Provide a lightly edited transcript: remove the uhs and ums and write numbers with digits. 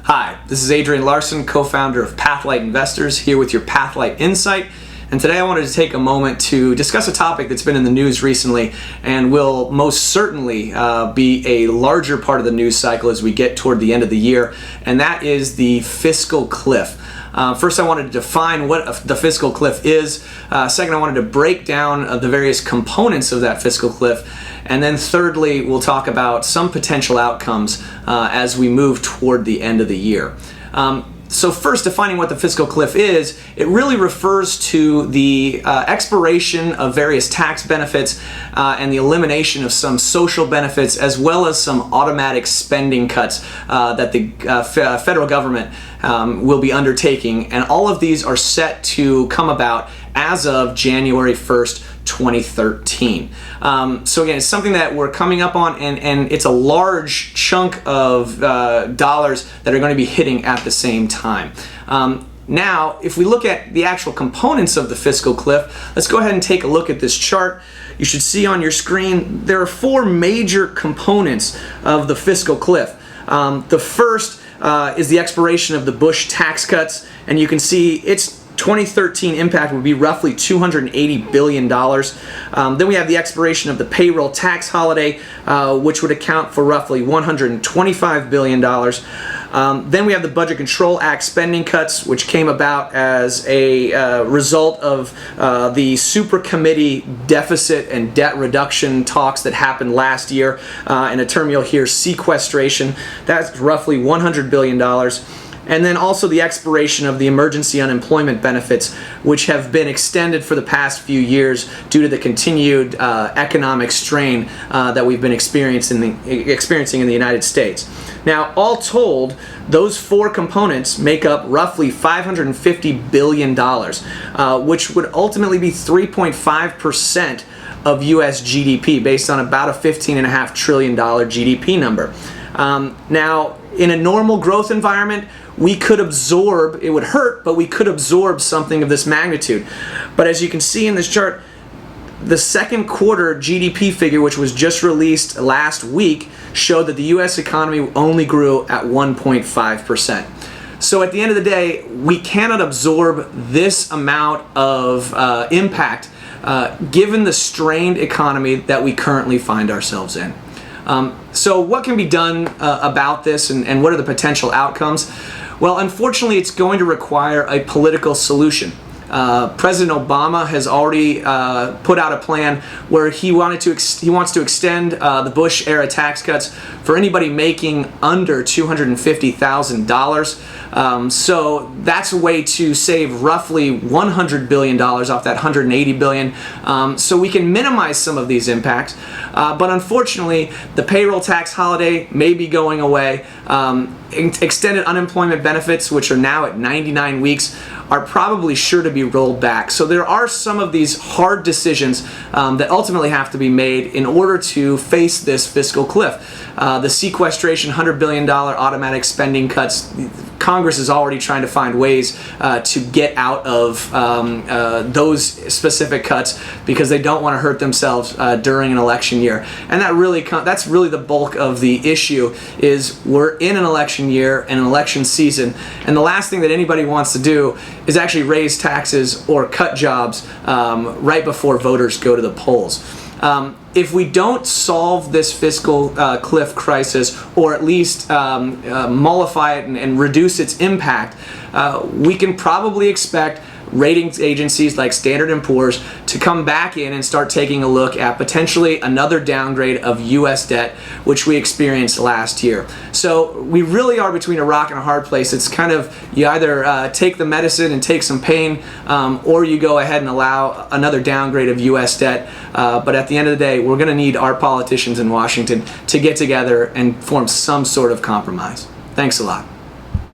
Hi, this is Adrian Larson, co-founder of Pathlight Investors, here with your Pathlight Insight. And today I wanted to take a moment to discuss a topic that's been in the news recently and will most certainly be a larger part of the news cycle as we get toward the end of the year, and that is the fiscal cliff. First, I wanted to define what the fiscal cliff is. Second, I wanted to break down the various components of that fiscal cliff. And then thirdly, we'll talk about some potential outcomes as we move toward the end of the year. So first, defining what the fiscal cliff is, it really refers to the expiration of various tax benefits and the elimination of some social benefits, as well as some automatic spending cuts that the federal government will be undertaking. And all of these are set to come about as of January 1st, 2013. So again, it's something that we're coming up on, and it's a large chunk of dollars that are going to be hitting at the same time. Now, if we look at the actual components of the fiscal cliff, let's go ahead and take a look at this chart. You should see on your screen there are four major components of the fiscal cliff. The first is the expiration of the Bush tax cuts, and you can see its 2013 impact would be roughly $280 billion. Then we have the expiration of the payroll tax holiday, which would account for roughly $125 billion. Then we have the Budget Control Act spending cuts, which came about as a result of the super committee deficit and debt reduction talks that happened last year. In a term you'll hear sequestration, that's roughly $100 billion. And then also the expiration of the emergency unemployment benefits, which have been extended for the past few years due to the continued economic strain that we've been experiencing in the United States. Now, all told, those four components make up roughly $550 billion, which would ultimately be 3.5% of U.S. GDP, based on about a $15.5 trillion GDP number. Now, in a normal growth environment, we could absorb, it would hurt, but we could absorb something of this magnitude. But as you can see in this chart, the second quarter GDP figure, which was just released last week, showed that the U.S. economy only grew at 1.5%. So at the end of the day, we cannot absorb this amount of impact given the strained economy that we currently find ourselves in. So what can be done about this, and what are the potential outcomes? Well, unfortunately, it's going to require a political solution. President Obama has already put out a plan where he wants to extend the Bush era tax cuts for anybody making under $250,000. So that's a way to save roughly $100 billion off that $180 billion. So we can minimize some of these impacts. But unfortunately, the payroll tax holiday may be going away. Extended unemployment benefits, which are now at 99 weeks, are probably sure to be rolled back. So there are some of these hard decisions that ultimately have to be made in order to face this fiscal cliff. The sequestration, $100 billion automatic spending cuts, Congress is already trying to find ways to get out of those specific cuts because they don't want to hurt themselves during an election year. And that's really the bulk of the issue, is we're in an election year and an election season, and the last thing that anybody wants to do is actually raise taxes or cut jobs right before voters go to the polls. If we don't solve this fiscal cliff crisis, or at least mollify it and reduce its impact, we can probably expect ratings agencies like Standard & Poor's to come back in and start taking a look at potentially another downgrade of U.S. debt, which we experienced last year. So we really are between a rock and a hard place. It's kind of, you either take the medicine and take some pain, or you go ahead and allow another downgrade of U.S. debt. But at the end of the day, we're going to need our politicians in Washington to get together and form some sort of compromise. Thanks a lot.